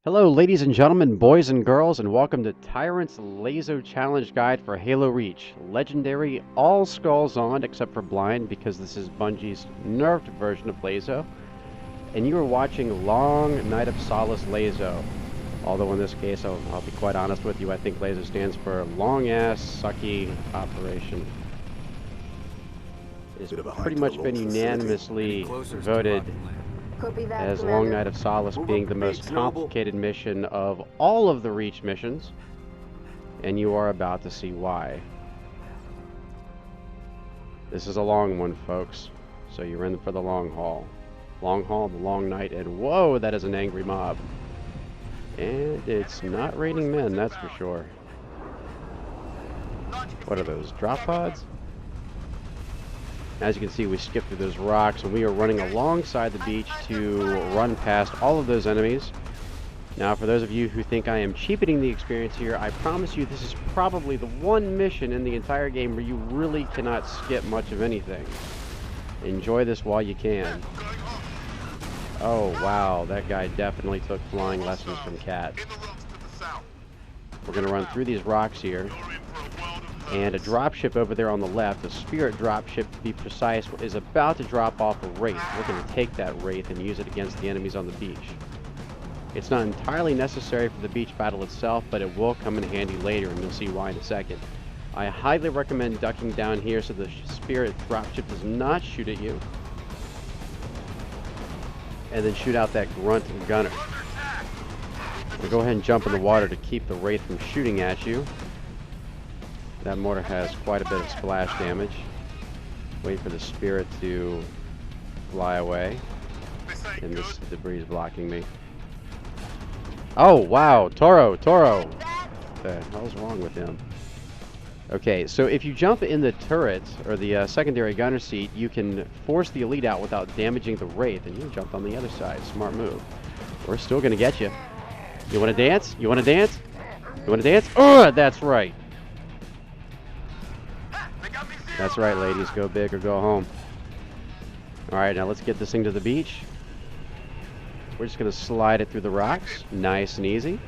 Hello ladies and gentlemen, boys and girls, and welcome to Tyrant's LASO Challenge Guide for Halo Reach. Legendary, all skulls on except for blind because this is Bungie's nerfed version of LASO. And you are watching Long Night of Solace LASO. Although in this case, I'll be quite honest with you, I think LASO stands for Long Ass Sucky Operation. It's pretty much been unanimously voted as Long Night of Solace being the most complicated mission of all of the Reach missions, and you are about to see why. This is a long one, folks, so you're in for the long haul. Long haul, the long night, and whoa, that is an angry mob. And it's not raining men, that's for sure. What are those, drop pods? As you can see, we skipped through those rocks, and we are running alongside the beach to run past all of those enemies. Now, for those of you who think I am cheapening the experience here, I promise you this is probably the one mission in the entire game where you really cannot skip much of anything. Enjoy this while you can. Oh, wow, that guy definitely took flying lessons from Cat. We're going to run through these rocks here. And a dropship over there on the left, a spirit dropship to be precise, is about to drop off a wraith. We're going to take that wraith and use it against the enemies on the beach. It's not entirely necessary for the beach battle itself, but it will come in handy later, and you'll see why in a second. I highly recommend ducking down here so the spirit dropship does not shoot at you. And then shoot out that grunt gunner. We'll go ahead and jump in the water to keep the wraith from shooting at you. That mortar has quite a bit of splash damage. Wait for the spirit to fly away. And this debris is blocking me. Oh, wow. Toro. What the hell's wrong with him? Okay, so if you jump in the turret, or the secondary gunner seat, you can force the elite out without damaging the wraith, and you jump on the other side. Smart move. We're still going to get you. You want to dance? You want to dance? You want to dance? Oh, that's right. That's right, ladies. Go big or go home. Alright, now let's get this thing to the beach. We're just going to slide it through the rocks. Nice and easy.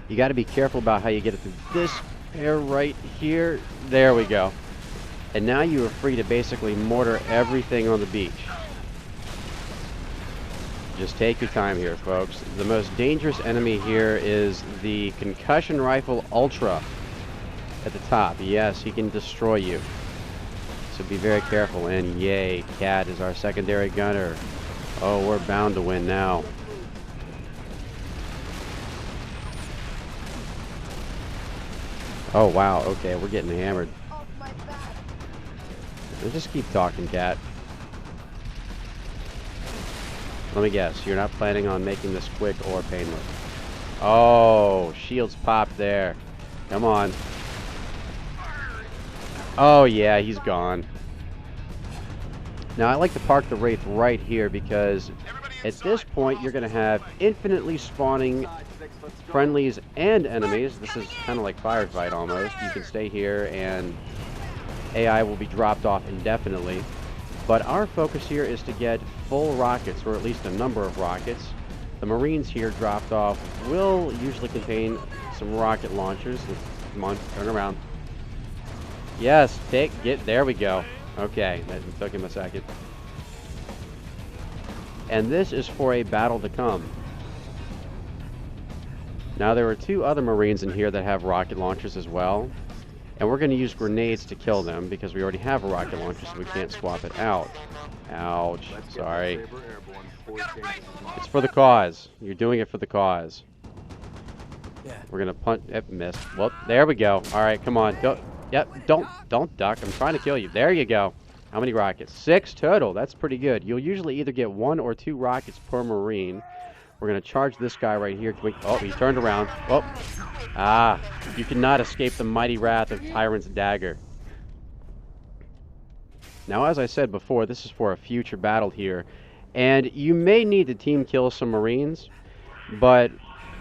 You got to be careful about how you get it through this pair right here. There we go. And now you are free to basically mortar everything on the beach. Just take your time here, folks. The most dangerous enemy here is the concussion rifle Ultra. At the top, yes, he can destroy you. So be very careful. And yay, Cat is our secondary gunner. Oh, we're bound to win now. Oh wow, okay, we're getting hammered. Let's just keep talking, Cat. Let me guess, you're not planning on making this quick or painless. Oh, shields popped there. Come on. Oh yeah, he's gone. Now I like to park the wraith right here because at this point you're going to have infinitely spawning friendlies and enemies. This is kind of like firefight almost. You can stay here and AI will be dropped off indefinitely. But our focus here is to get full rockets, or at least a number of rockets. The Marines here dropped off will usually contain some rocket launchers. Come on, turn around. Yes, there we go. Okay, that took him a second. And this is for a battle to come. Now there are two other Marines in here that have rocket launchers as well. And we're going to use grenades to kill them because we already have a rocket launcher, so we can't swap it out. Ouch, sorry. It's for the cause. You're doing it for the cause. We're going to punt. Yep, missed. Well, there we go. Alright, come on. Don't duck. I'm trying to kill you. There you go. How many rockets? 6 total. That's pretty good. You'll usually either get 1 or 2 rockets per Marine. We're going to charge this guy right here. Oh, he turned around. Oh. Ah. You cannot escape the mighty wrath of Tyrant's dagger. Now, as I said before, this is for a future battle here. And you may need to team kill some Marines. But,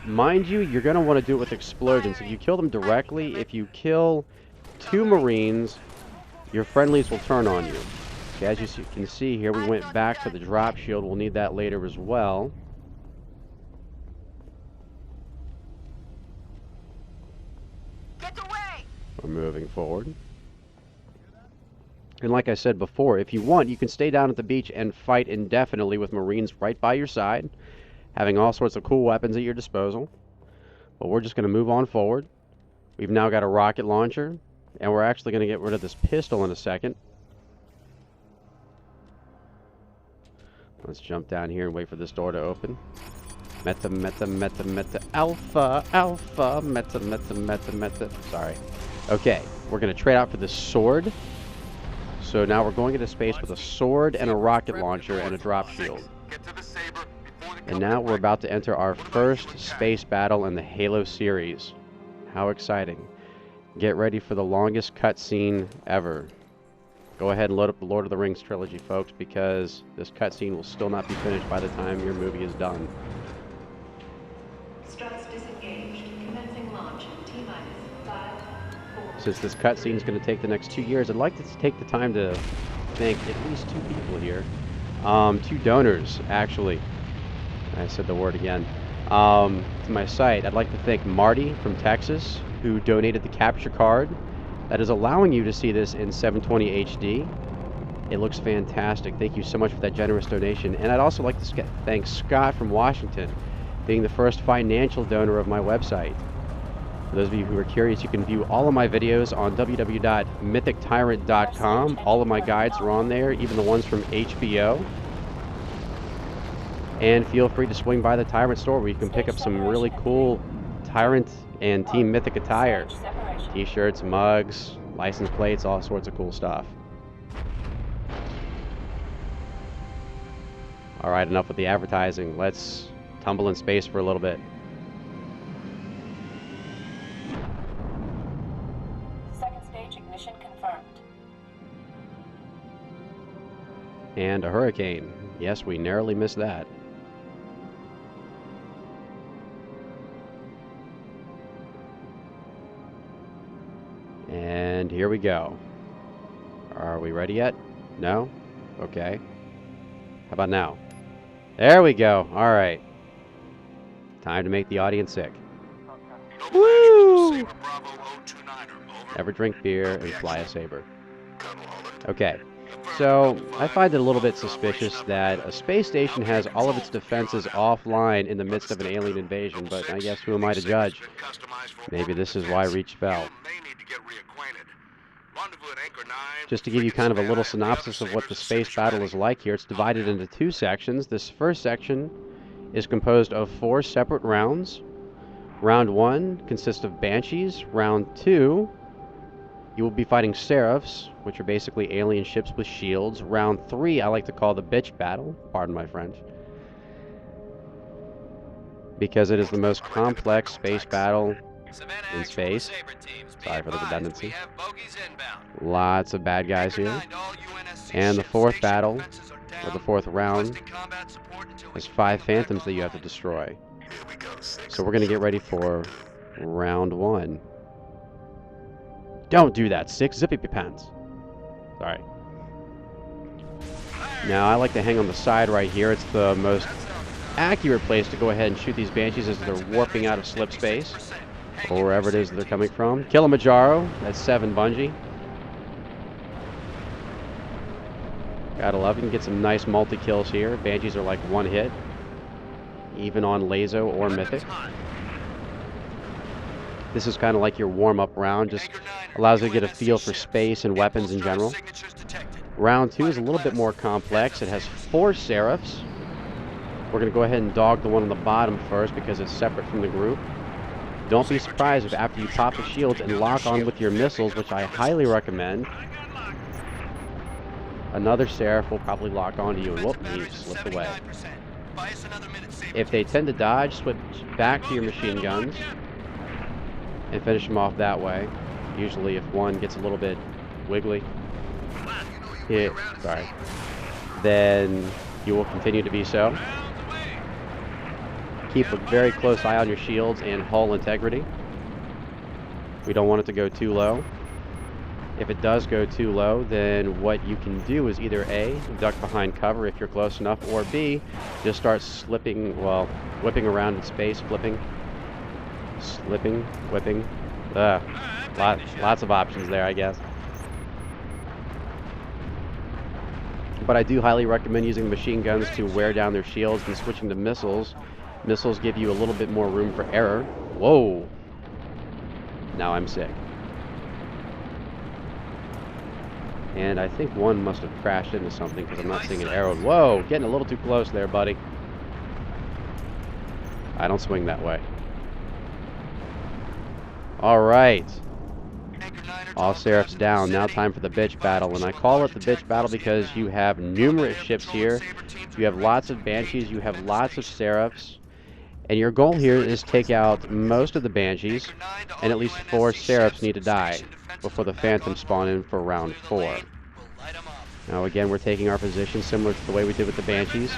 mind you, you're going to want to do it with explosions. If you kill them directly, if you kill 2 Marines, your friendlies will turn on you. Okay, as you can see here, we went back for the drop shield. We'll need that later as well. We're moving forward. And like I said before, if you want, you can stay down at the beach and fight indefinitely with Marines right by your side, having all sorts of cool weapons at your disposal. But we're just going to move on forward. We've now got a rocket launcher, and we're actually going to get rid of this pistol in a second. Let's jump down here and wait for this door to open. Meta, meta, meta, meta, alpha, alpha, meta, meta, meta, meta. Sorry. Okay, we're going to trade out for this sword. So now we're going into space with a sword and a rocket launcher and a drop shield. And now we're about to enter our first space battle in the Halo series. How exciting. Get ready for the longest cutscene ever. Go ahead and load up the Lord of the Rings trilogy, folks, because this cutscene will still not be finished by the time your movie is done. Struts disengaged. Commencing launch in T-minus 5, 4. Since this cutscene is going to take the next 2 years, I'd like to take the time to thank at least 2 people here. 2 donors, actually. I said the word again. To my site, I'd like to thank Marty from Texas, who donated the capture card that is allowing you to see this in 720 HD. It looks fantastic. Thank you so much for that generous donation. And I'd also like to thank Scott from Washington, being the first financial donor of my website. For those of you who are curious, you can view all of my videos on www.mythictyrant.com. All of my guides are on there, even the ones from HBO. And feel free to swing by the Tyrant store where you can pick up some really cool Tyrant and Team Mythic attire. T-shirts, mugs, license plates, all sorts of cool stuff. Alright, enough with the advertising. Let's tumble in space for a little bit. Second stage ignition confirmed. And a hurricane. Yes, we narrowly missed that. And here we go. Are we ready yet? No? Okay. How about now? There we go. All right. Time to make the audience sick. Woo! Never drink beer and fly a saber. Okay. So, I find it a little bit suspicious that a space station has all of its defenses offline in the midst of an alien invasion, but I guess who am I to judge? Maybe this is why Reach fell. Just to give you kind of a little synopsis of what the space battle is like here, it's divided into 2 sections. This first section is composed of 4 separate rounds. Round 1 consists of Banshees. Round 2, you will be fighting Seraphs, which are basically alien ships with shields. Round 3, I like to call the bitch battle, pardon my French, because it is the most complex space battle in space. Sorry for the redundancy. Lots of bad guys here. And the 4th battle, or the 4th round, has 5 phantoms that you have to destroy. So we're going to get ready for round 1. Don't do that, 6. Zippy pants. Sorry. Now, I like to hang on the side right here. It's the most accurate place to go ahead and shoot these Banshees as they're warping out of slip space, or wherever it is that they're coming from. Kilimanjaro, that's 7 Bungie. Gotta love it. You can get some nice multi-kills here. Banshees are like 1 hit, even on LASO or Mythic. This is kind of like your warm-up round, just allows you to get a feel for space and weapons in general. Round 2 is a little bit more complex. It has 4 Seraphs. We're going to go ahead and dog the one on the bottom first because it's separate from the group. Don't be surprised if after you pop the shields and lock on with your missiles, which I highly recommend, another Seraph will probably lock onto you and whoop, you slipped away. If they tend to dodge, switch back to your machine guns and finish them off that way. Usually if one gets a little bit wiggly, then you will continue to be so. Keep a very close eye on your shields and hull integrity. We don't want it to go too low. If it does go too low, then what you can do is either A, duck behind cover if you're close enough, or B, just start slipping, well, whipping around in space, flipping, slipping, whipping, Lots of options there, I guess. But I do highly recommend using machine guns to wear down their shields and switching to missiles. Missiles give you a little bit more room for error. Whoa! Now I'm sick. And I think one must have crashed into something because I'm not seeing an arrow. Whoa! Getting a little too close there, buddy. I don't swing that way. Alright. All Seraphs down. Now time for the bitch battle. And I call it the bitch battle because you have numerous ships here. You have lots of Banshees. You have lots of Seraphs. And your goal here is take out most of the Banshees. And at least 4 Seraphs need to die before the Phantoms spawn in for round 4. Now again, we're taking our position similar to the way we did with the Banshees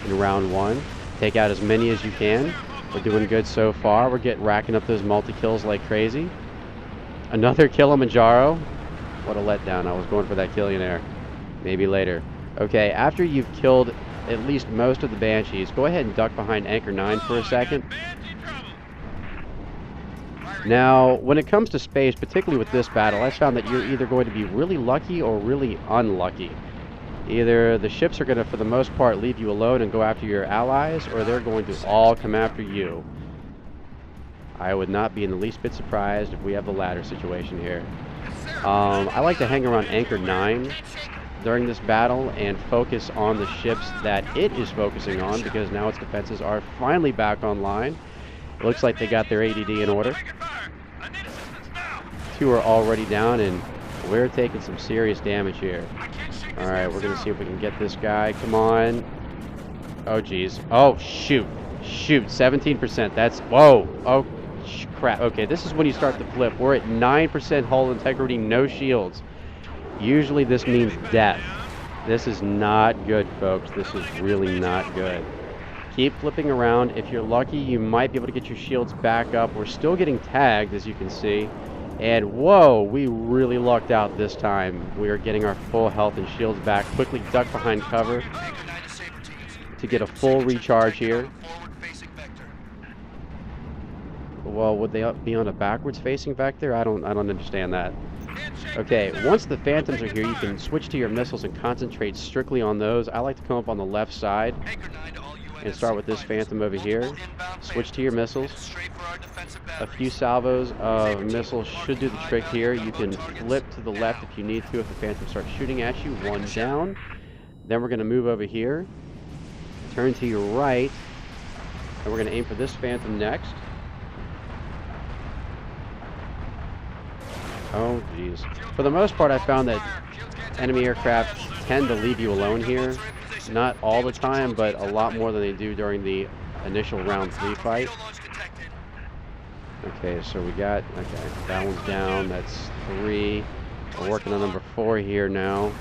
in round 1. Take out as many as you can. We're doing good so far. We're racking up those multi-kills like crazy. Another Kilimanjaro. What a letdown. I was going for that Killionaire. Maybe later. Okay, after you've killed at least most of the Banshees, go ahead and duck behind Anchor 9 for a second. Now, when it comes to space, particularly with this battle, I found that you're either going to be really lucky or really unlucky. Either the ships are going to, for the most part, leave you alone and go after your allies, or they're going to all come after you. I would not be in the least bit surprised if we have the latter situation here. I like to hang around Anchor 9 during this battle and focus on the ships that it is focusing on, because now its defenses are finally back online. It looks like they got their ADD in order. 2 are already down, and we're taking some serious damage here. Alright, we're going to see if we can get this guy. Come on. Oh, jeez. Oh, shoot. Shoot. 17%. That's... Whoa. Oh, crap. Okay, this is when you start to flip. We're at 9% hull integrity, no shields. Usually this means death. This is not good, folks. This is really not good. Keep flipping around. If you're lucky, you might be able to get your shields back up. We're still getting tagged, as you can see. And whoa, we really lucked out this time. We are getting our full health and shields back. Quickly duck behind cover to get a full recharge here. Well, would they be on a backwards facing vector? I don't understand that. Okay, once the Phantoms are here, you can switch to your missiles and concentrate strictly on those. I like to come up on the left side and start with this Phantom over here. Switch to your missiles. A few salvos of missiles should do the trick here. You can flip to the left if you need to if the Phantom starts shooting at you. 1 down. Then we're going to move over here. Turn to your right. And we're going to aim for this Phantom next. Oh, jeez. For the most part, I found that enemy aircraft tend to leave you alone here. Not all the time, but a lot more than they do during the initial round 3 fight. Okay, so we got... Okay, that one's down. That's 3. We're working on number 4 here now.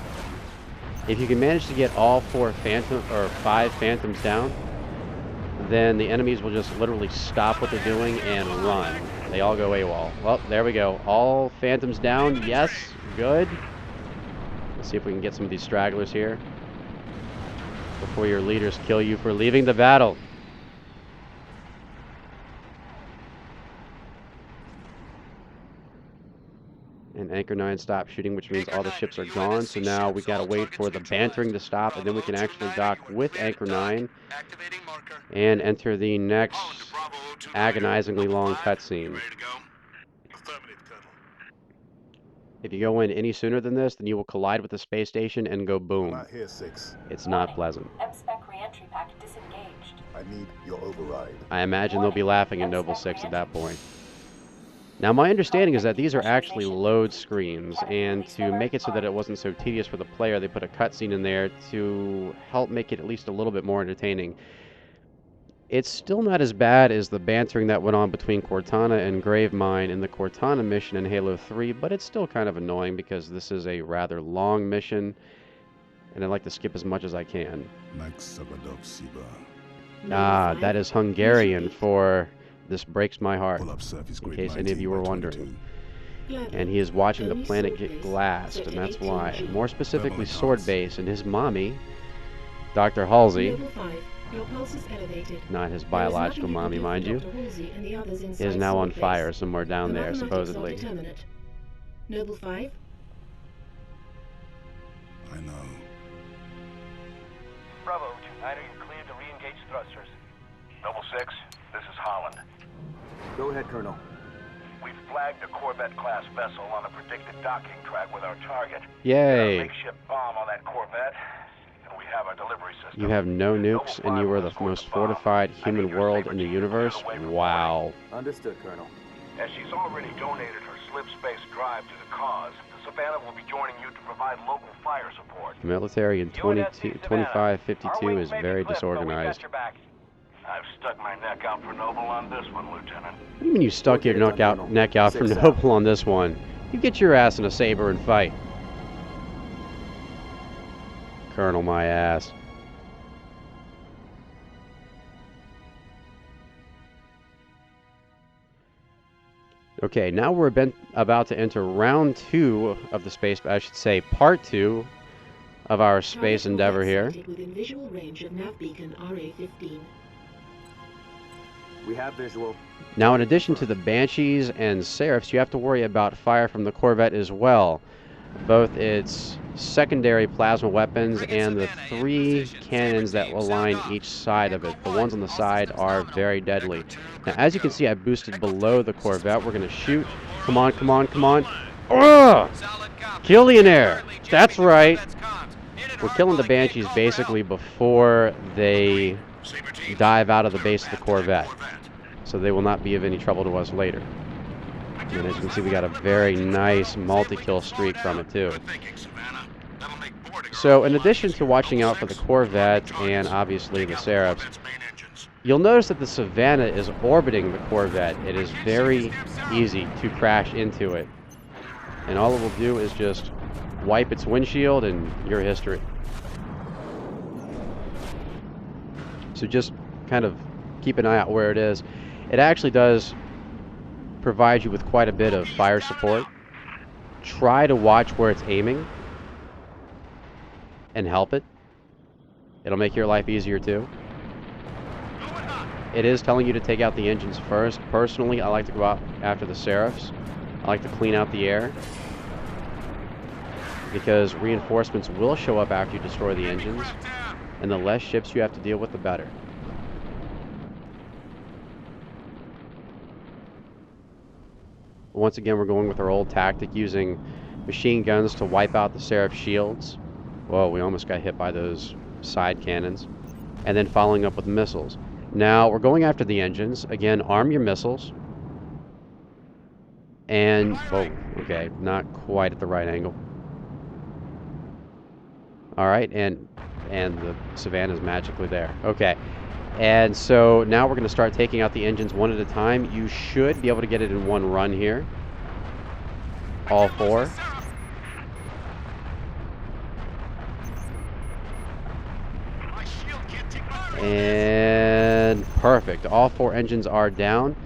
If you can manage to get all 4 Phantom or 5 Phantoms down, then the enemies will just literally stop what they're doing and run. They all go AWOL. Well, there we go. All Phantoms down. Yes, good. Let's see if we can get some of these stragglers here before your leaders kill you for leaving the battle. And Anchor 9 stopped shooting, which means all the ships are gone. So now we gotta wait for the bantering to stop, and then we can actually dock with Anchor 9 and enter the next agonizingly long cutscene. If you go in any sooner than this, then you will collide with the space station and go boom. It's not pleasant. M-spec re-entry pack disengaged. I need your override. I imagine they'll be laughing in Noble 6 at that point. Now, my understanding is that these are actually load screens, and to make it so that it wasn't so tedious for the player, they put a cutscene in there to help make it at least a little bit more entertaining. It's still not as bad as the bantering that went on between Cortana and Gravemind in the Cortana mission in Halo 3, but it's still kind of annoying because this is a rather long mission, and I like to skip as much as I can. Ah, that is Hungarian for "This breaks my heart," in case any of you were wondering. And he is watching the planet get glassed, and that's why. More specifically, Sword Base and his mommy, Dr. Halsey, Your pulse is elevated. Not his There is biological nothing mommy, you can mind do you. for Dr. Woolsey and the others He is inside now on Solace. fire somewhere down The there, mathematics are supposedly. determinate. Noble 5? I know. Bravo, 2-9, you're cleared to re-engage thrusters. Noble 6, this is Holland. Go ahead, Colonel. We've flagged a Corvette-class vessel on a predicted docking track with our target. Yay! Got a makeshift bomb on that Corvette, and we have our delivery system. You have no nukes, and you are the most fortified human world in the universe? Wow. Understood, Colonel. As she's already donated her slip space drive to the cause, the Savannah will be joining you to provide local fire support. The military in UNSC 2552 is very disorganized. I've stuck my neck out for Noble on this one, Lieutenant. What do you mean you stuck your neck out for Noble on this one? You get your ass in a saber and fight. Colonel, my ass. Okay, now we're about to enter round 2 of the space, I should say part 2 of our space endeavor here. Within visual range of nav beacon RA-15. We have visual. Now, in addition to the Banshees and Seraphs, you have to worry about fire from the Corvette as well. Both its secondary plasma weapons and the 3 cannons that will line each side of it. The ones on the side are very deadly. Now, as you can see, I boosted below the Corvette. We're going to shoot. Come on, come on, come on. Ugh! Kill the air. That's right. We're killing the Banshees basically before they dive out of the base of the Corvette, so they will not be of any trouble to us later. And as you can see, we got a very nice multi-kill streak from it too. So in addition to watching out for the Corvette and obviously the Seraphs, you'll notice that the Savannah is orbiting the Corvette. It is very easy to crash into it, and all it will do is just wipe its windshield and your history. So just kind of keep an eye out where it is. It actually does provide you with quite a bit of fire support. Try to watch where it's aiming and help it. It'll make your life easier too. It is telling you to take out the engines first. Personally, I like to go out after the Seraphs. I like to clean out the air, because reinforcements will show up after you destroy the engines, and the less ships you have to deal with, the better. Once again, we're going with our old tactic, using machine guns to wipe out the Seraph shields. Whoa, we almost got hit by those side cannons. And then following up with missiles. Now, we're going after the engines. Again, arm your missiles. And, oh, okay, not quite at the right angle. Alright, and the Savannah's magically there. Okay, and so now we're going to start taking out the engines one at a time. You should be able to get it in one run here. All 4. And perfect. All 4 engines are down.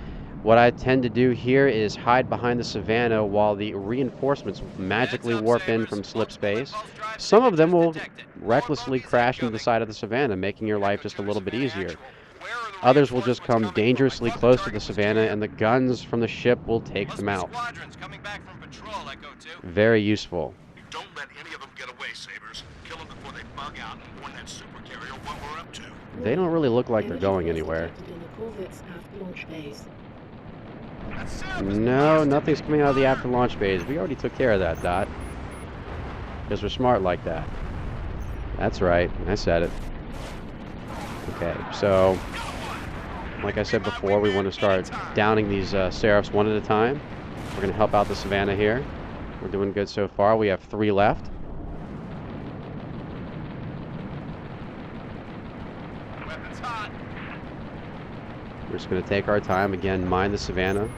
What I tend to do here is hide behind the Savannah while the reinforcements magically warp in from slip space. Some of them will recklessly crash into the side of the Savannah, making your life just a little bit easier. Others will just come dangerously close to the Savannah, and the guns from the ship will take them out. Very useful. Don't let any of them get away, Sabers. Kill them before they bug out and warn that supercarrier what we're up to. They don't really look like they're going anywhere. No, nothing's coming out of the after launch bays. We already took care of that, Dot. Because we're smart like that. That's right. I said it. Okay, so like I said before, we want to start downing these Seraphs one at a time. We're going to help out the Savannah here. We're doing good so far. We have 3 left. We're just going to take our time. Again, mine the Savannah,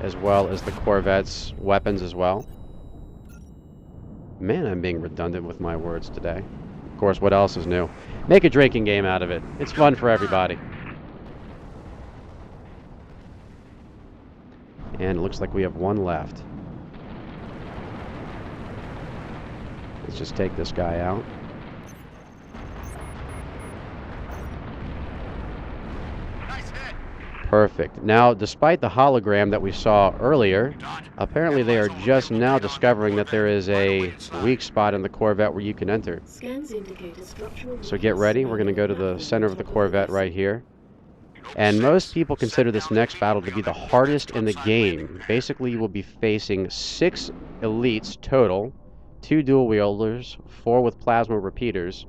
as well as the Corvette's weapons as well. Man, I'm being redundant with my words today. Of course, what else is new? Make a drinking game out of it. It's fun for everybody. And it looks like we have 1 left. Let's just take this guy out. Perfect. Now, despite the hologram that we saw earlier, apparently they are just now discovering that there is a weak spot in the Corvette where you can enter. Scans indicate a structural So get weakness ready. We're going to go to the surrounding center of the top Corvette vessel. right here. And most people consider this next battle to be the hardest in the game. Basically, you will be facing 6 elites total, 2 dual wielders, 4 with plasma repeaters.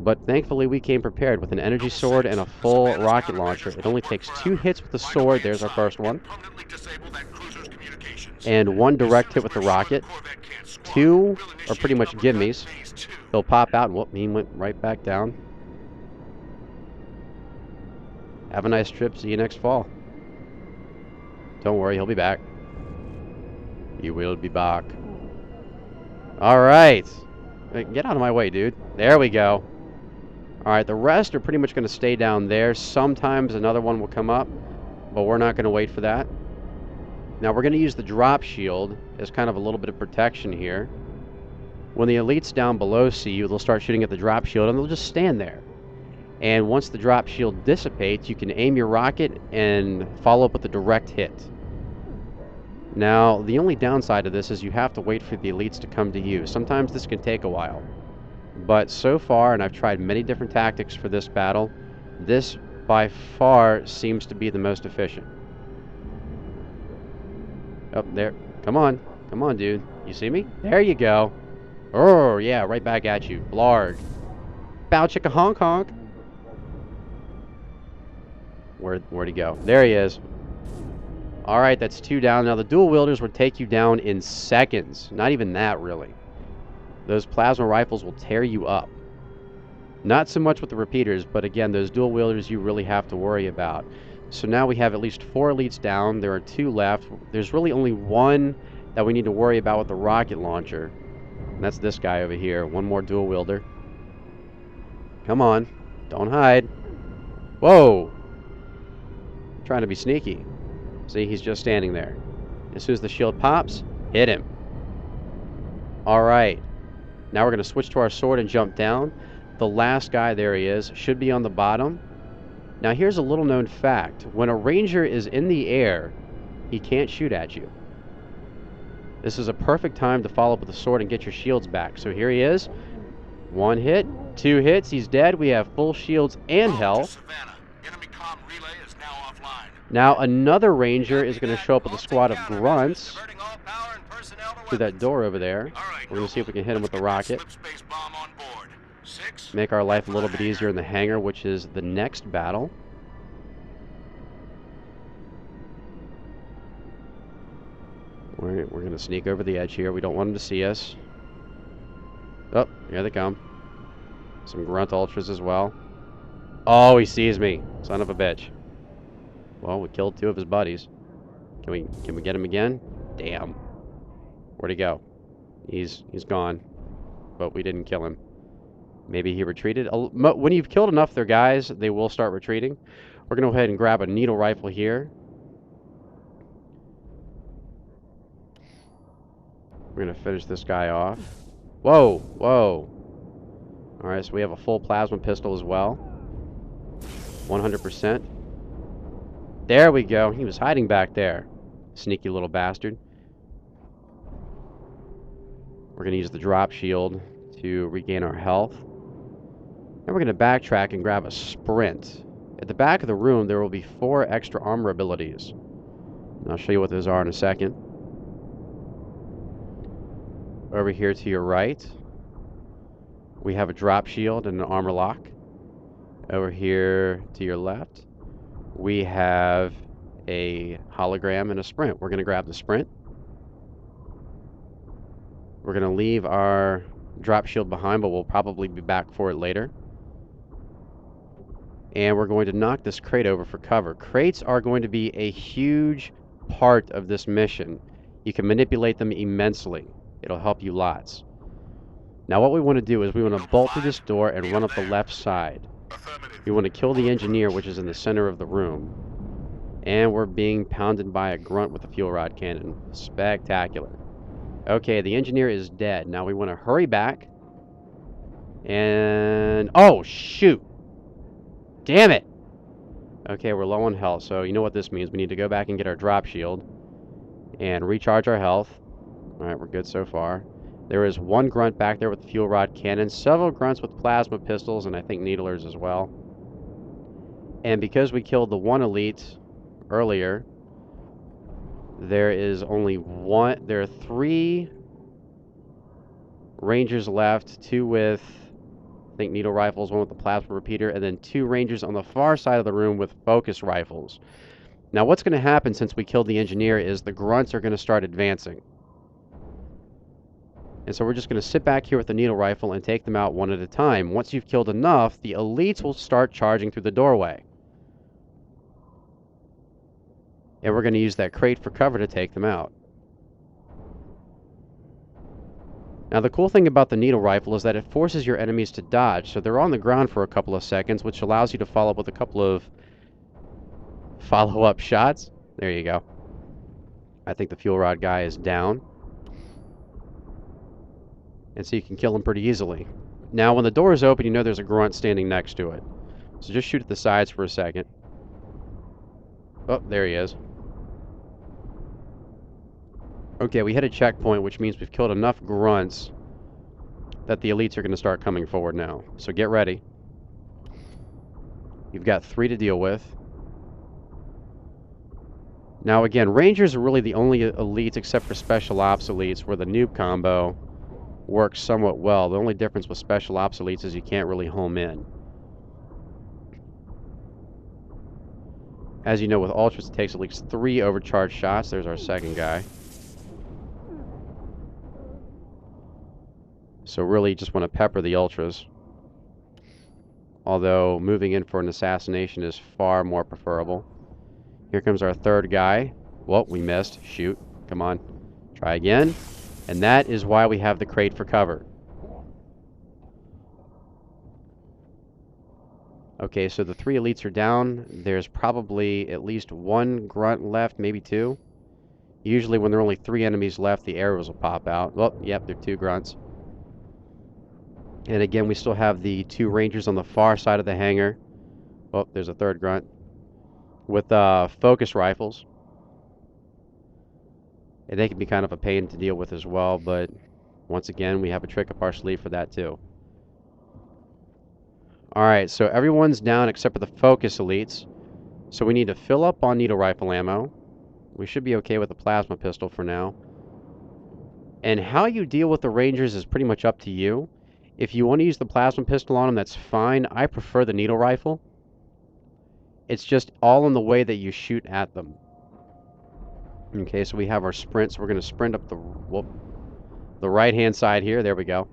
But thankfully, we came prepared with an energy sword and a full rocket launcher. It only takes 2 hits with the sword. There's our first one. And 1 direct hit with the rocket. 2 are pretty much gimmies. He'll pop out, and whoop, he went right back down. Have a nice trip. See you next fall. Don't worry, he'll be back. He will be back. Alright. Get out of my way, dude. There we go. Alright, the rest are pretty much going to stay down there. Sometimes another one will come up, but we're not going to wait for that. Now we're going to use the drop shield as kind of a little bit of protection here. When the elites down below see you, they'll start shooting at the drop shield and they'll just stand there. And once the drop shield dissipates, you can aim your rocket and follow up with a direct hit. Now, the only downside of this is you have to wait for the elites to come to you. Sometimes this can take a while. But so far, and I've tried many different tactics for this battle, this by far seems to be the most efficient. Oh, there. Come on. Come on, dude. You see me? There you go. Oh, yeah, right back at you. Blarg. Bow chicka honk honk. Where'd he go? There he is. Alright, that's 2 down. Now, the dual wielders would take you down in seconds. Not even that, really. Those plasma rifles will tear you up. Not so much with the repeaters, but again, those dual wielders you really have to worry about. So now we have at least 4 elites down. There are 2 left. There's really only 1 that we need to worry about with the rocket launcher. And that's this guy over here. 1 more dual wielder. Come on. Don't hide. Whoa! Trying to be sneaky. See, he's just standing there. As soon as the shield pops, hit him. Alright. Now we're going to switch to our sword and jump down. The last guy, there he is, should be on the bottom. Now here's a little known fact. When a ranger is in the air, he can't shoot at you. This is a perfect time to follow up with the sword and get your shields back. So here he is. 1 hit, 2 hits, he's dead. We have full shields and health. Now another ranger is going to show up with a squad of grunts through that door over there. We're going to see if we can hit him with the rocket. Make our life a little bit easier in the hangar, which is the next battle. We're going to sneak over the edge here. We don't want them to see us. Oh, here they come. Some grunt ultras as well. Oh, he sees me. Son of a bitch. Well, we killed 2 of his buddies. Can we get him again? Damn. Where'd he go? He's gone. But we didn't kill him. Maybe he retreated. When you've killed enough of their guys, they will start retreating. We're going to go ahead and grab a needle rifle here. We're going to finish this guy off. Whoa, whoa. Alright, so we have a full plasma pistol as well. 100%. There we go. He was hiding back there. Sneaky little bastard. We're going to use the drop shield to regain our health. Then we're going to backtrack and grab a sprint. At the back of the room, there will be 4 extra armor abilities. And I'll show you what those are in a second. Over here to your right, we have a drop shield and an armor lock. Over here to your left, we have a hologram and a sprint. We're going to grab the sprint. We're going to leave our drop shield behind, but we'll probably be back for it later. And we're going to knock this crate over for cover. Crates are going to be a huge part of this mission. You can manipulate them immensely. It'll help you lots. Now what we want to do is we want to bolt through this door and run up the left side. We want to kill the engineer, which is in the center of the room. And we're being pounded by a grunt with a fuel rod cannon. Spectacular. Okay, the engineer is dead. Now we want to hurry back. And... oh, shoot! Damn it! Okay, we're low on health, so you know what this means. We need to go back and get our drop shield and recharge our health. Alright, we're good so far. There is one grunt back there with the fuel rod cannon, several grunts with plasma pistols, and I think needlers as well. And because we killed the one elite earlier, there is only one. There are 3 Rangers left, 2 with, I think, needle rifles, 1 with the plasma repeater, and then 2 Rangers on the far side of the room with focus rifles. Now, what's going to happen since we killed the engineer is the grunts are going to start advancing. And so we're just going to sit back here with the needle rifle and take them out one at a time. Once you've killed enough, the elites will start charging through the doorway. And we're going to use that crate for cover to take them out. Now the cool thing about the needle rifle is that it forces your enemies to dodge, so they're on the ground for a couple of seconds, which allows you to follow up with a couple of follow-up shots. There you go. I think the fuel rod guy is down. And so you can kill him pretty easily. Now when the door is open, you know there's a grunt standing next to it. So just shoot at the sides for a second. Oh, there he is. Okay, we hit a checkpoint, which means we've killed enough grunts that the elites are going to start coming forward now. So get ready. You've got 3 to deal with. Now again, Rangers are really the only elites, except for Special Ops elites, where the noob combo works somewhat well. The only difference with Special Ops elites is you can't really home in. As you know, with Ultras, it takes at least 3 overcharged shots. There's our second guy. So really, you just want to pepper the Ultras. Although, moving in for an assassination is far more preferable. Here comes our third guy. Well, we missed. Shoot. Come on. Try again. And that is why we have the crate for cover. Okay, so the 3 elites are down. There's probably at least 1 grunt left, maybe 2. Usually when there are only 3 enemies left, the arrows will pop out. Well, yep, there are 2 grunts. And again, we still have the 2 Rangers on the far side of the hangar. Oh, there's a third grunt. With focus rifles. And they can be kind of a pain to deal with as well, but once again, we have a trick up our sleeve for that too. Alright, so everyone's down except for the focus elites. So we need to fill up on needle rifle ammo. We should be okay with the plasma pistol for now. And how you deal with the Rangers is pretty much up to you. If you want to use the plasma pistol on them, that's fine. I prefer the needle rifle. It's just all in the way that you shoot at them. Okay, so we have our sprint, so we're going to sprint up the right-hand side here. There we go.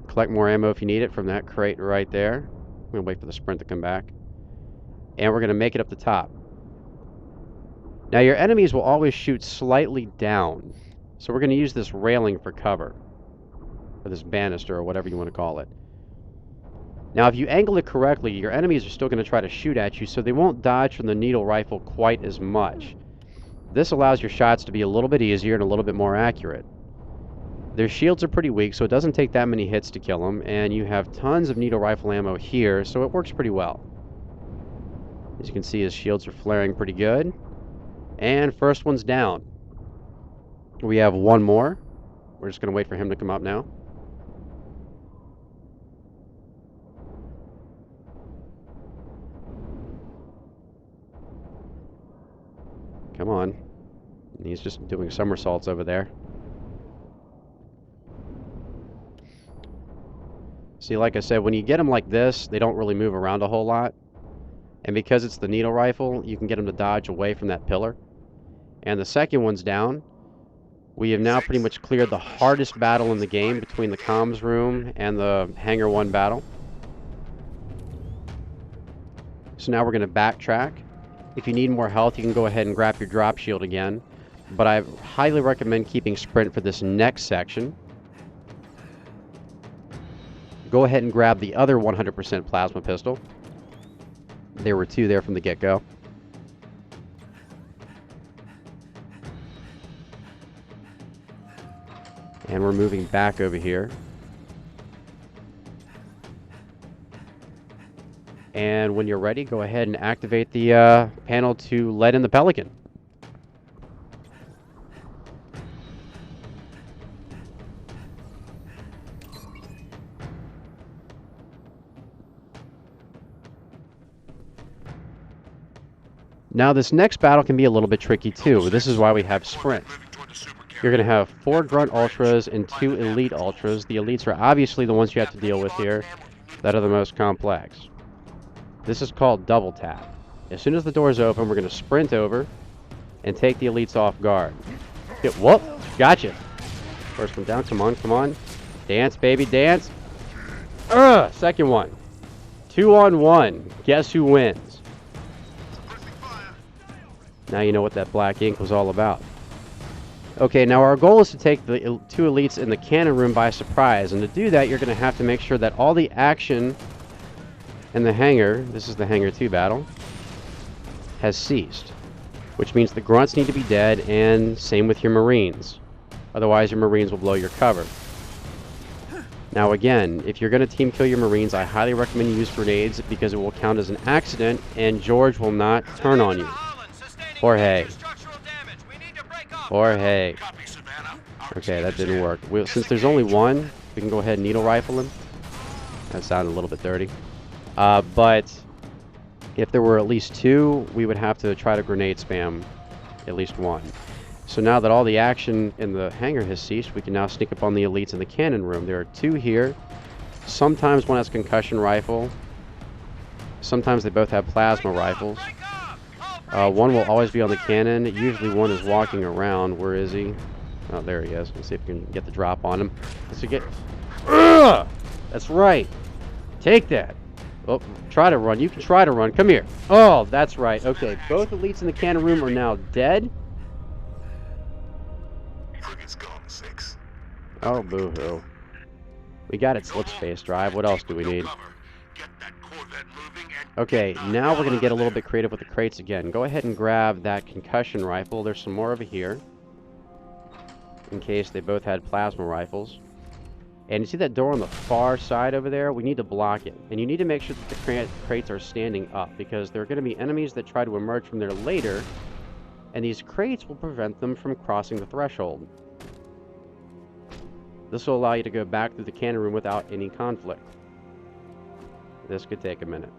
Collect more ammo if you need it from that crate right there. I'm going to wait for the sprint to come back. And we're going to make it up the top. Now, your enemies will always shoot slightly down. So we're going to use this railing for cover. Or this banister, or whatever you want to call it. Now, if you angle it correctly, your enemies are still going to try to shoot at you, so they won't dodge from the needle rifle quite as much. This allows your shots to be a little bit easier and a little bit more accurate. Their shields are pretty weak, so it doesn't take that many hits to kill them, and you have tons of needle rifle ammo here, so it works pretty well. As you can see, his shields are flaring pretty good. And first one's down. We have 1 more. We're just going to wait for him to come up now. Come on. He's just doing somersaults over there. See, like I said, when you get them like this, they don't really move around a whole lot. And because it's the needle rifle, you can get them to dodge away from that pillar. And the second one's down. We have now pretty much cleared the hardest battle in the game between the comms room and the Hangar 1 battle. So now we're going to backtrack. If you need more health, you can go ahead and grab your drop shield again. But I highly recommend keeping sprint for this next section. Go ahead and grab the other 100% plasma pistol. There were 2 there from the get-go. And we're moving back over here. And when you're ready, go ahead and activate the panel to let in the Pelican. Now this next battle can be a little bit tricky too. This is why we have sprint. You're going to have 4 Grunt Ultras and 2 Elite Ultras. The Elites are obviously the ones you have to deal with here that are the most complex. This is called double tap. As soon as the doors open, we're going to sprint over and take the Elites off guard. Whoop! Gotcha! First one down. Come on, come on. Dance, baby, dance. Second one. 2-on-1. Guess who wins? Now you know what that black ink was all about. Okay, now our goal is to take the 2 Elites in the cannon room by surprise, and to do that you're going to have to make sure that all the action in the hangar, this is the Hangar 2 battle, has ceased. Which means the Grunts need to be dead, and same with your Marines. Otherwise your Marines will blow your cover. Now again, if you're going to team kill your Marines, I highly recommend you use grenades because it will count as an accident, and George will not turn on you. Jorge. Jorge. Okay, that didn't work. Since there's only one, we can go ahead and needle rifle him. That sounded a little bit dirty. But if there were at least 2, we would have to try to grenade spam at least 1. So now that all the action in the hangar has ceased, we can now sneak up on the Elites in the cannon room. There are 2 here. Sometimes one has concussion rifle. Sometimes they both have plasma rifles. One will always be on the cannon. Usually one is walking around. Where is he? Oh, there he is. Let's see if we can get the drop on him. Let's get... That's right. Take that. Oh, try to run. You can try to run. Come here. Oh, that's right. Okay, both Elites in the cannon room are now dead. Oh, boo-hoo. We got it, slip space drive. What else do we need? Okay, now we're going to get a little bit creative with the crates again. Go ahead and grab that concussion rifle. There's some more over here, in case they both had plasma rifles. And you see that door on the far side over there? We need to block it. And you need to make sure that the crates are standing up, because there are going to be enemies that try to emerge from there later, and these crates will prevent them from crossing the threshold. This will allow you to go back through the cannon room without any conflict. This could take a minute.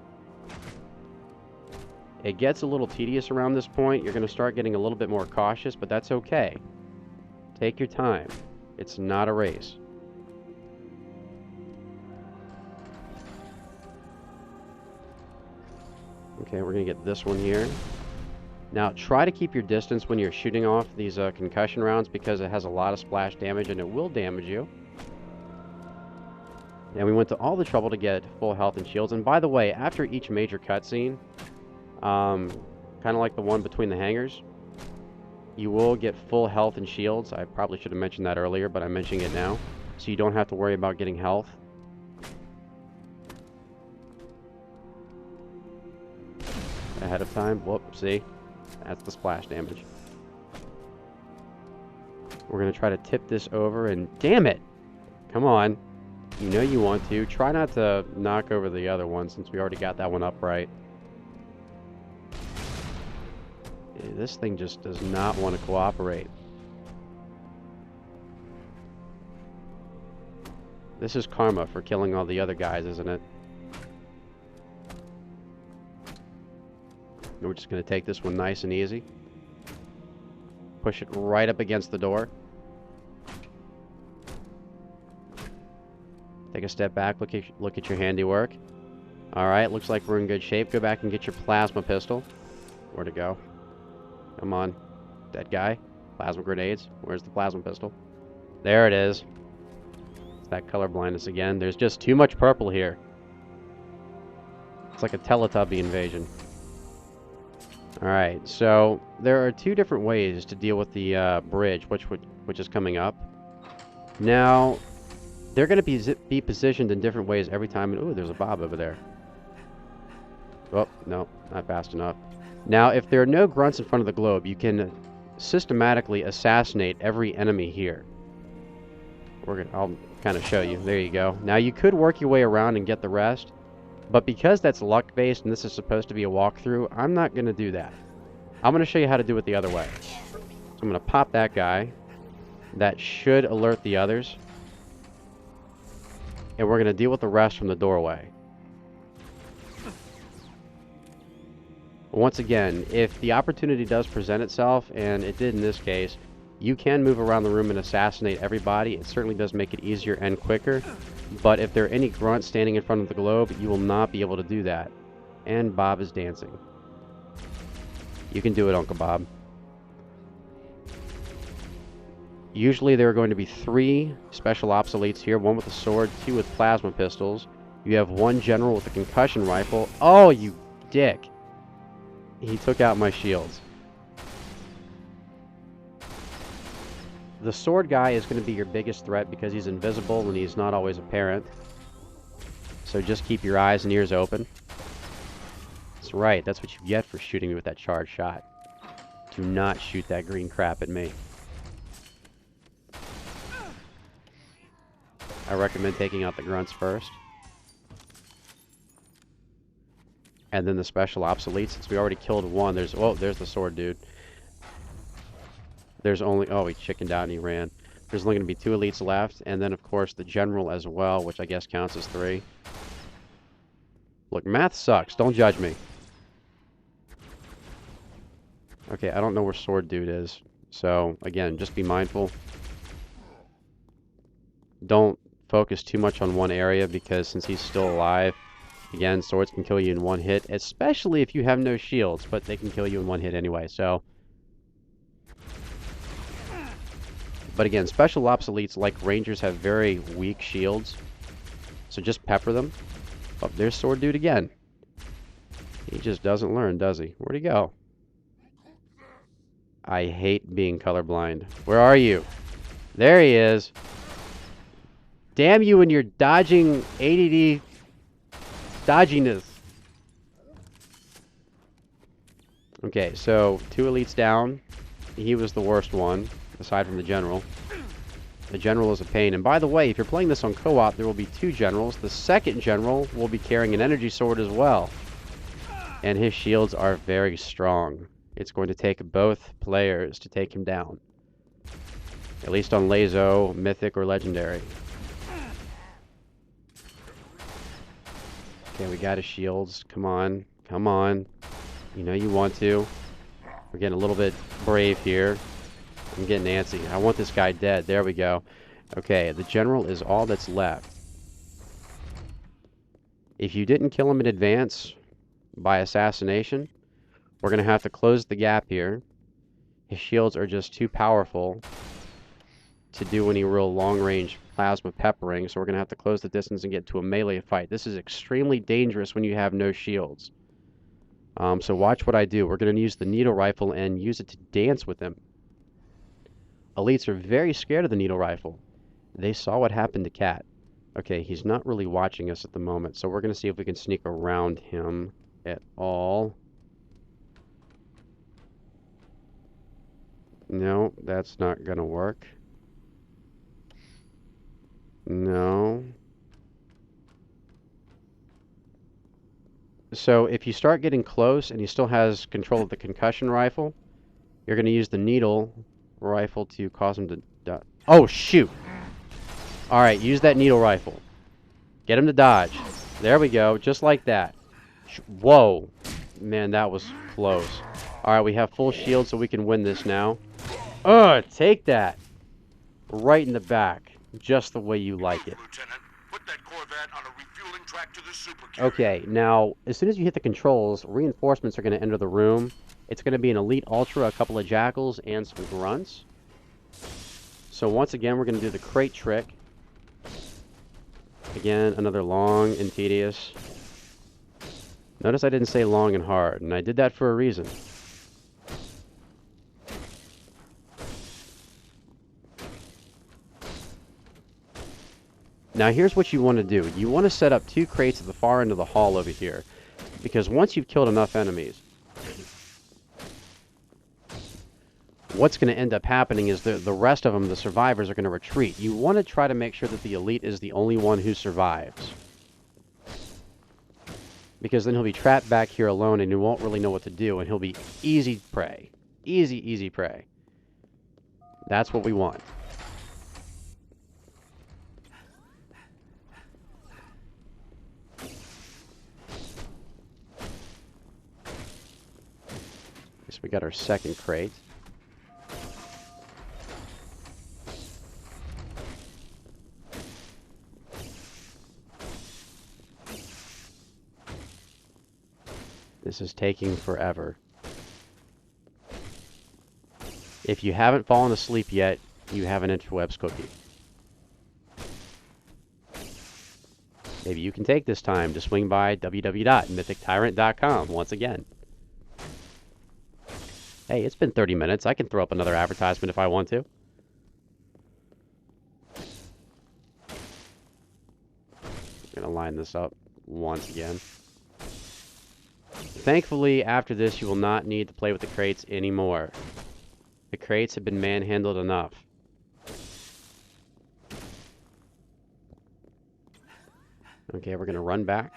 It gets a little tedious around this point. You're going to start getting a little bit more cautious, but that's okay. Take your time. It's not a race. Okay, we're going to get this one here. Now, try to keep your distance when you're shooting off these concussion rounds, because it has a lot of splash damage and it will damage you. And we went to all the trouble to get full health and shields. And by the way, after each major cutscene, kind of like the one between the hangars, you will get full health and shields. I probably should have mentioned that earlier, but I'm mentioning it now, so you don't have to worry about getting health. Ahead of time. Whoop, see? That's the splash damage. We're going to try to tip this over, and damn it! Come on. You know you want to. Try not to knock over the other one, since we already got that one upright. This thing just does not want to cooperate. This is karma for killing all the other guys, isn't it? We're just going to take this one nice and easy. Push it right up against the door. Take a step back, look at your handiwork. Alright, looks like we're in good shape. Go back and get your plasma pistol. Where'd it go? Come on. Dead guy. Plasma grenades. Where's the plasma pistol? There it is. It's that color blindness again. There's just too much purple here. It's like a Teletubby invasion. Alright, so there are 2 different ways to deal with the bridge, which is coming up. Now, they're going to be positioned in different ways every time. Ooh, there's a Bob over there. Oh, no, not fast enough. Now, if there are no grunts in front of the globe, you can systematically assassinate every enemy here. I'll kind of show you. There you go. Now, you could work your way around and get the rest, But because that's luck-based and this is supposed to be a walkthrough, I'm not going to do that. I'm going to show you how to do it the other way. So I'm going to pop that guy. That should alert the others. And we're going to deal with the rest from the doorway. Once again, if the opportunity does present itself, and it did in this case, you can move around the room and assassinate everybody. It certainly does make it easier and quicker. But if there are any grunts standing in front of the globe, you will not be able to do that. And Bob is dancing. You can do it, Uncle Bob. Usually there are going to be 3 special ops elites here. 1 with a sword, 2 with plasma pistols. You have 1 general with a concussion rifle. Oh, you dick. He took out my shields. The sword guy is going to be your biggest threat because he's invisible and he's not always apparent. So just keep your eyes and ears open. That's right, that's what you get for shooting me with that charged shot. Do not shoot that green crap at me. I recommend taking out the grunts first. And then the special ops elite, since we already killed 1. There's the sword dude. There's only, oh, he chickened out and he ran. There's only going to be 2 elites left, and then of course the general as well, which I guess counts as 3. Look, math sucks. Don't judge me. Okay, I don't know where sword dude is. So again, just be mindful. Don't focus too much on one area because since he's still alive, again, swords can kill you in 1 hit, especially if you have no shields, but they can kill you in 1 hit anyway, so. But again, special ops elites like rangers have very weak shields, so just pepper them. Oh, there's sword dude again. He just doesn't learn, does he? Where'd he go? I hate being colorblind. Where are you? There he is. Damn you and your dodging ADD dodginess. Okay, so 2 elites down. He was the worst one, aside from the general. The general is a pain. And by the way, if you're playing this on co-op, there will be 2 generals. The second general will be carrying an energy sword as well. And his shields are very strong. It's going to take both players to take him down. At least on LASO, Mythic, or Legendary. Okay, we got his shields. Come on. Come on. You know you want to. We're getting a little bit brave here. I'm getting antsy. I want this guy dead. There we go. Okay, the general is all that's left. If you didn't kill him in advance by assassination, we're going to have to close the gap here. His shields are just too powerful to do any real long-range plasma peppering, so we're going to have to close the distance and get to a melee fight. This is extremely dangerous when you have no shields. So watch what I do. We're going to use the needle rifle and use it to dance with him. Elites are very scared of the needle rifle. They saw what happened to Cat. Okay, he's not really watching us at the moment, so we're going to see if we can sneak around him at all. No, that's not going to work. No. So if you start getting close and he still has control of the concussion rifle, you're going to use the needle rifle to cause him to die. Oh, shoot! Alright, use that needle rifle. Get him to dodge. There we go, just like that. Whoa. Man, that was close. Alright, we have full shield so we can win this now. Take that! Right in the back. Just the way you like it. Lieutenant, put that Corvette on a refueling track to the supercarrier. Okay, now, as soon as you hit the controls, reinforcements are going to enter the room. It's going to be an Elite Ultra, a couple of Jackals, and some Grunts. So once again, we're going to do the crate trick. Again, another long and tedious. Notice I didn't say long and hard, and I did that for a reason. Now here's what you want to do. You want to set up 2 crates at the far end of the hall over here. Because once you've killed enough enemies, what's going to end up happening is the rest of them, the survivors, are going to retreat. You want to try to make sure that the elite is the only one who survives. Because then he'll be trapped back here alone and he won't really know what to do, and he'll be easy prey. Easy, easy prey. That's what we want. So we got our second crate. This is taking forever. If you haven't fallen asleep yet, you have an interwebs cookie. Maybe you can take this time to swing by www.mythictyrant.com once again. Hey, it's been 30 minutes. I can throw up another advertisement if I want to. I'm gonna line this up once again. Thankfully, after this, you will not need to play with the crates anymore. The crates have been manhandled enough. Okay, we're gonna run back.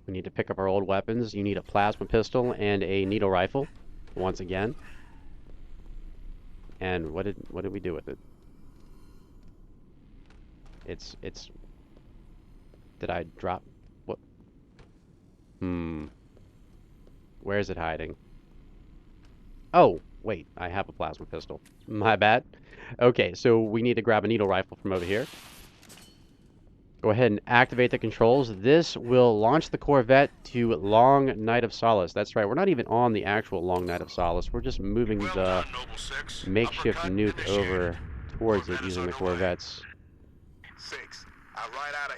We need to pick up our old weapons. You need a plasma pistol and a needle rifle, once again. And what did we do with it? It's did I drop what? Where is it hiding? Oh, wait, I have a plasma pistol. My bad. Okay, so we need to grab a needle rifle from over here. Go ahead and activate the controls. This will launch the Corvette to Long Night of Solace. That's right, we're not even on the actual Long Night of Solace. We're just moving the makeshift nuke over towards it using the Corvette's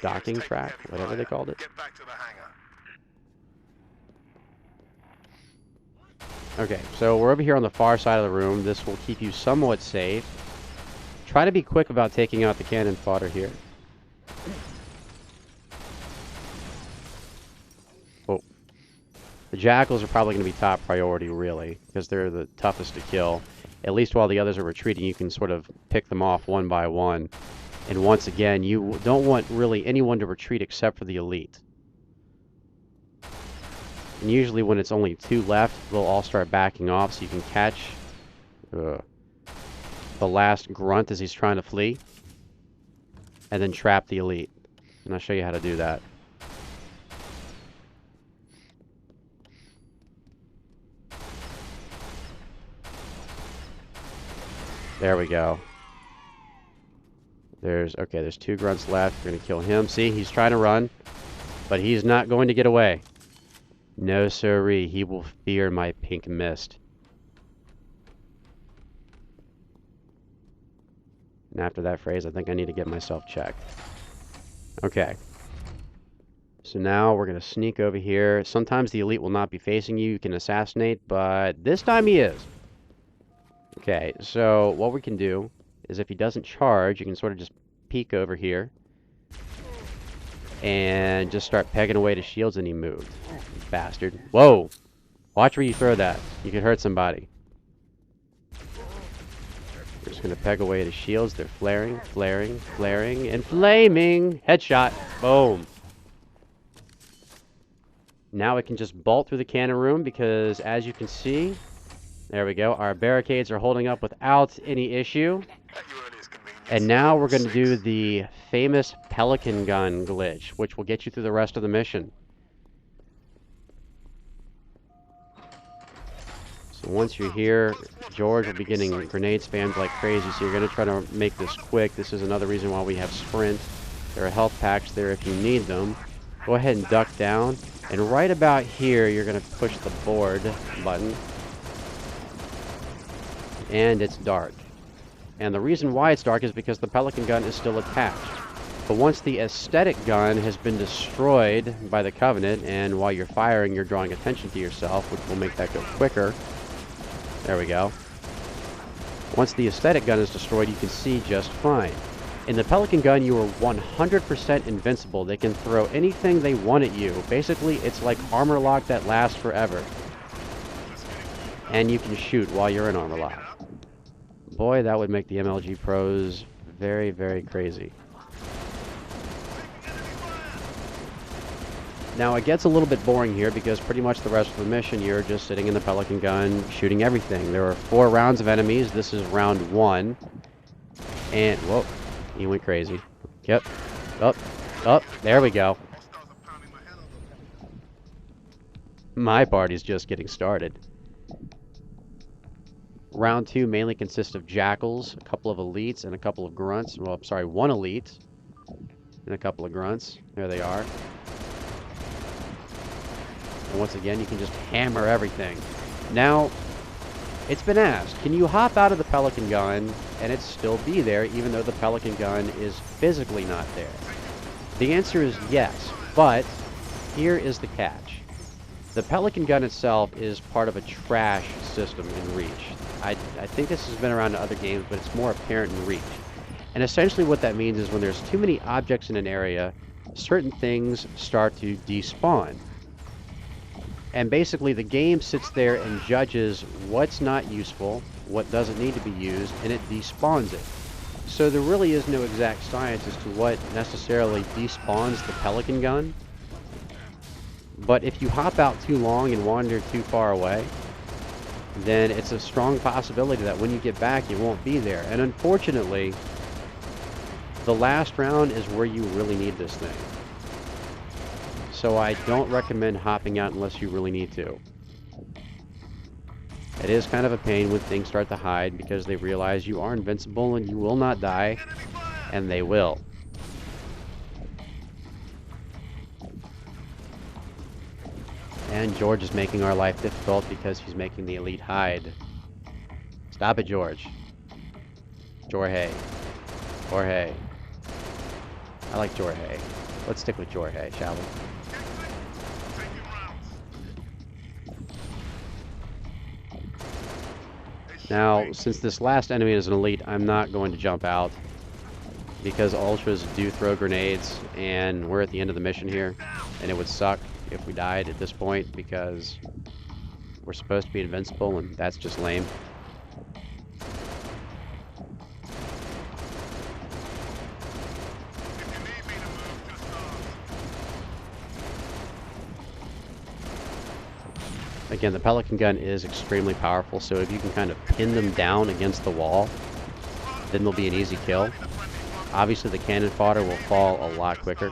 docking track, whatever they called it. Get back to the hangar. Okay, so we're over here on the far side of the room. This will keep you somewhat safe. Try to be quick about taking out the cannon fodder here. Oh. The jackals are probably going to be top priority, really, because they're the toughest to kill. At least while the others are retreating, you can sort of pick them off one by one. And once again, you don't want really anyone to retreat except for the elite. And usually when it's only two left, they'll all start backing off so you can catch the last grunt as he's trying to flee. And then trap the elite. And I'll show you how to do that. There we go. There's two grunts left. We're going to kill him. See, he's trying to run, but he's not going to get away. No siree, he will fear my pink mist. And after that phrase, I think I need to get myself checked. Okay. So now we're going to sneak over here. Sometimes the elite will not be facing you. You can assassinate, but this time he is. Okay, so what we can do is if he doesn't charge, you can sort of just peek over here and just start pegging away to shields, and he moved. Bastard. Whoa! Watch where you throw that. You could hurt somebody. We're just going to peg away to shields. They're flaring, flaring, flaring, and flaming! Headshot! Boom! Now it can just bolt through the cannon room because, as you can see, there we go, our barricades are holding up without any issue. And now we're going to do the famous Pelican Gun glitch, which will get you through the rest of the mission. So once you're here, George will be getting grenade spammed like crazy, so you're going to try to make this quick. This is another reason why we have sprint. There are health packs there if you need them. Go ahead and duck down, and right about here, you're going to push the board button. And it's dark. And the reason why it's dark is because the Pelican Gun is still attached. But once the aesthetic gun has been destroyed by the Covenant, and while you're firing, you're drawing attention to yourself, which will make that go quicker. There we go. Once the aesthetic gun is destroyed, you can see just fine. In the Pelican Gun, you are 100% invincible. They can throw anything they want at you. Basically, it's like armor lock that lasts forever. And you can shoot while you're in armor lock. Boy, that would make the MLG pros very, very crazy. Now it gets a little bit boring here because pretty much the rest of the mission you're just sitting in the Pelican gun shooting everything. There are 4 rounds of enemies. This is round 1. And, whoa, he went crazy. Yep. Up, there we go. My party's just getting started. Round 2 mainly consists of jackals, a couple of elites, and a couple of grunts. Well, I'm sorry, 1 elite and a couple of grunts. There they are. And once again, you can just hammer everything. Now, it's been asked, can you hop out of the Pelican gun and it still be there even though the Pelican gun is physically not there? The answer is yes, but here is the catch. The Pelican gun itself is part of a trash system in Reach. I think this has been around in other games, but it's more apparent in Reach. And essentially what that means is when there's too many objects in an area, certain things start to despawn. And basically the game sits there and judges what's not useful, what doesn't need to be used, and it despawns it. So there really is no exact science as to what necessarily despawns the Pelican gun. But if you hop out too long and wander too far away, then it's a strong possibility that when you get back, it won't be there. And unfortunately, the last round is where you really need this thing. So I don't recommend hopping out unless you really need to. It is kind of a pain when things start to hide because they realize you are invincible and you will not die, and they will. And George is making our life difficult because he's making the elite hide. Stop it, George. Jorge. Jorge. I like Jorge. Let's stick with Jorge, shall we? Now, since this last enemy is an elite, I'm not going to jump out because ultras do throw grenades, and we're at the end of the mission here, and it would suck if we died at this point because we're supposed to be invincible, and that's just lame. Again, the Pelican gun is extremely powerful, so if you can kind of pin them down against the wall, then they'll be an easy kill. Obviously, the cannon fodder will fall a lot quicker.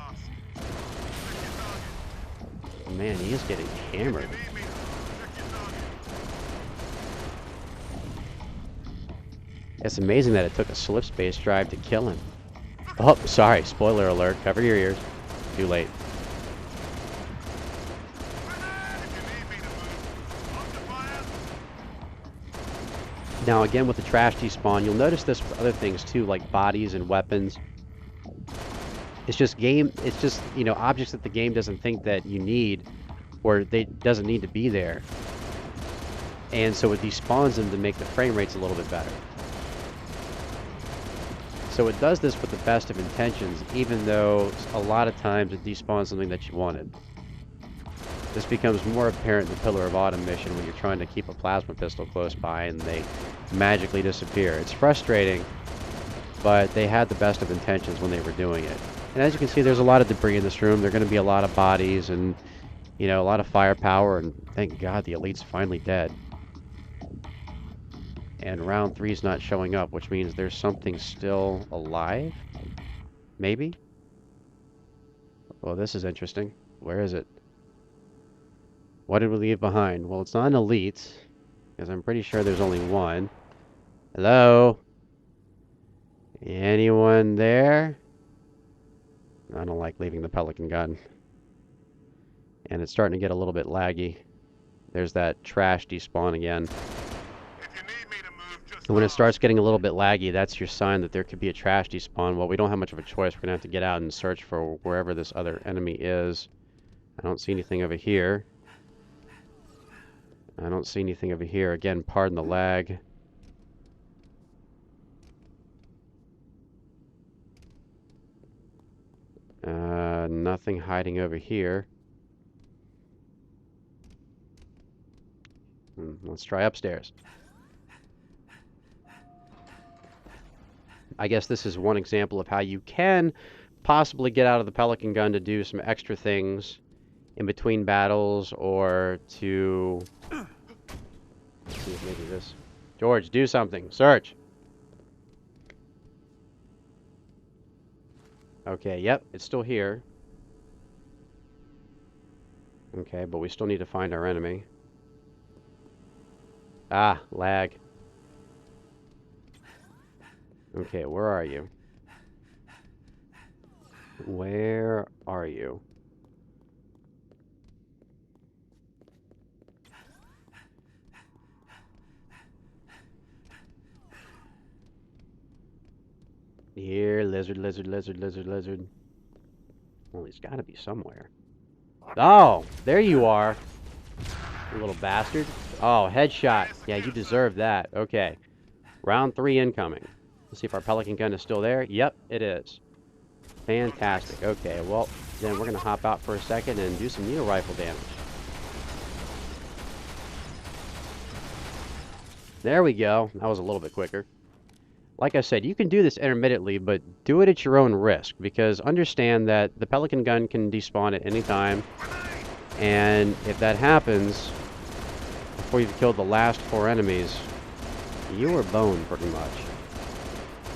Man, he is getting hammered. It's amazing that it took a slip space drive to kill him. Oh, sorry, spoiler alert. Cover your ears. Too late. Now again with the trash despawn, you'll notice this for other things too, like bodies and weapons. It's just you know, objects that the game doesn't think that you need, or they doesn't need to be there. And so it despawns them to make the frame rates a little bit better. So it does this with the best of intentions, even though a lot of times it despawns something that you wanted. This becomes more apparent in the Pillar of Autumn mission when you're trying to keep a plasma pistol close by and they magically disappear. It's frustrating, but they had the best of intentions when they were doing it. And as you can see, there's a lot of debris in this room. There are going to be a lot of bodies and, you know, a lot of firepower, and thank God the elite's finally dead. And round 3's not showing up, which means there's something still alive? Maybe? Well, this is interesting. Where is it? What did we leave behind? Well, it's not an elite, because I'm pretty sure there's only one. Hello? Anyone there? I don't like leaving the Pelican gun. And it's starting to get a little bit laggy. There's that trash despawn again. And when it starts getting a little bit laggy, that's your sign that there could be a trash despawn. Well, we don't have much of a choice. We're going to have to get out and search for wherever this other enemy is. I don't see anything over here. I don't see anything over here. Again, pardon the lag. Nothing hiding over here. Let's try upstairs. I guess this is one example of how you can possibly get out of the Pelican gun to do some extra things in between battles or to... Let's see if maybe this... George, do something. Search. Okay, yep, it's still here. Okay, but we still need to find our enemy. Ah, lag. Okay, where are you? Where are you? Here, lizard, lizard, lizard, lizard, lizard. Well, he's got to be somewhere. Oh, there you are. You little bastard. Oh, headshot. Yeah, you deserve that. Okay. Round 3 incoming. Let's see if our Pelican gun is still there. Yep, it is. Fantastic. Okay, well, then we're going to hop out for a second and do some needle rifle damage. There we go. That was a little bit quicker. Like I said, you can do this intermittently, but do it at your own risk, because understand that the Pelican gun can despawn at any time, and if that happens, before you've killed the last 4 enemies, you are boned pretty much.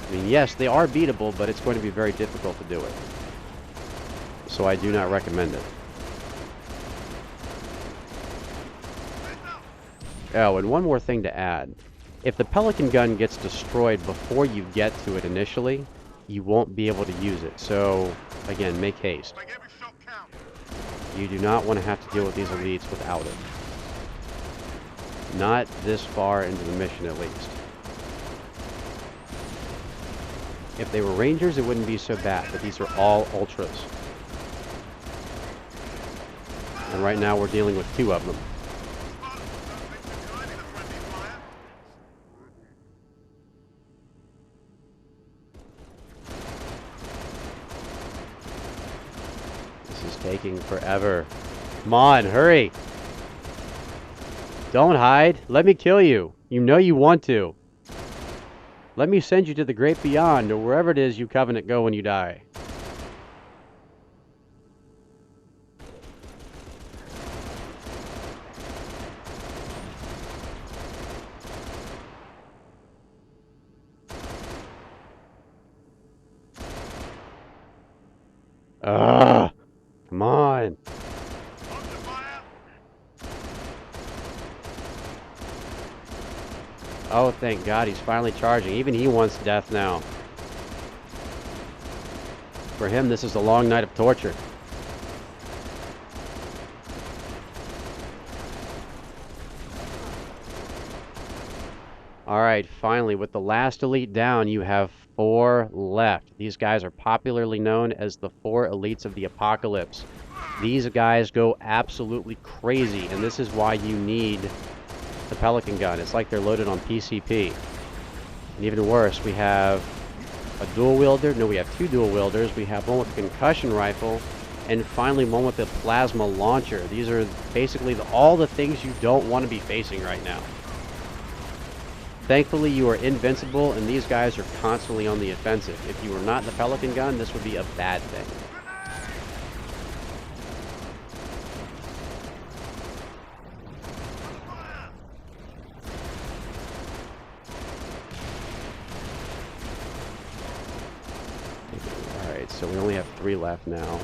I mean, yes, they are beatable, but it's going to be very difficult to do it. So I do not recommend it. Oh, and one more thing to add. If the Pelican gun gets destroyed before you get to it initially, you won't be able to use it. So, again, make haste. You do not want to have to deal with these elites without it. Not this far into the mission, at least. If they were Rangers, it wouldn't be so bad, but these are all Ultras. And right now we're dealing with 2 of them. This is taking forever. Come on, hurry! Don't hide. Let me kill you. You know you want to. Let me send you to the great beyond, or wherever it is you Covenant go when you die. Come on. Oh, thank God, he's finally charging. Even he wants death now. For him, this is a long night of torture. Alright, finally, with the last elite down, you have 4 left. These guys are popularly known as the 4 elites of the apocalypse. These guys go absolutely crazy, and this is why you need the Pelican gun. It's like they're loaded on PCP. And even worse, we have a dual wielder. No, we have 2 dual wielders. We have one with a concussion rifle, and finally one with a plasma launcher. These are basically all the things you don't want to be facing right now. Thankfully, you are invincible, and these guys are constantly on the offensive. If you were not the Pelican gun, this would be a bad thing. So we only have 3 left now.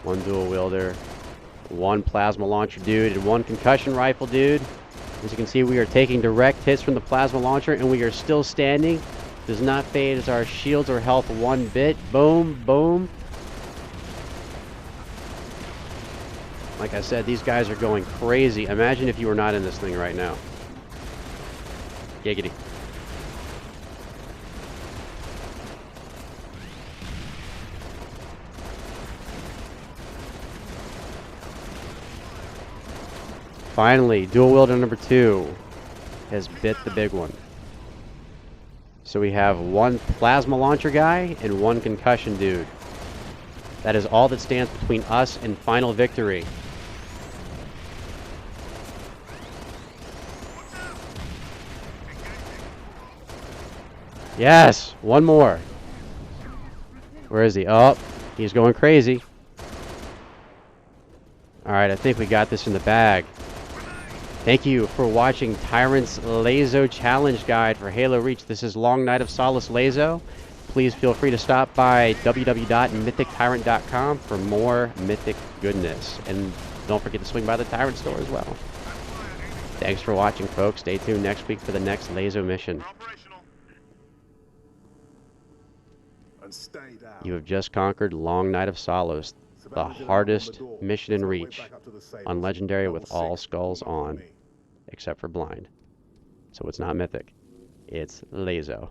1 dual wielder, 1 plasma launcher dude, and 1 concussion rifle dude. As you can see, we are taking direct hits from the plasma launcher, and we are still standing. Does not fade as our shields or health 1 bit. Boom, boom. Like I said, these guys are going crazy. Imagine if you were not in this thing right now. Giggity. Finally, dual wielder number 2 has bit the big one. So we have 1 plasma launcher guy and 1 concussion dude. That is all that stands between us and final victory. Yes! 1 more. Where is he? Oh, he's going crazy. Alright, I think we got this in the bag. Thank you for watching Tyrant's LASO Challenge Guide for Halo Reach. This is Long Night of Solace LASO. Please feel free to stop by www.mythictyrant.com for more Mythic goodness. And don't forget to swing by the Tyrant store as well. Thanks for watching, folks. Stay tuned next week for the next LASO mission. You have just conquered Long Night of Solace, the hardest mission in Reach, on Legendary with all skulls on, except for Blind. So it's not Mythic, it's LASO.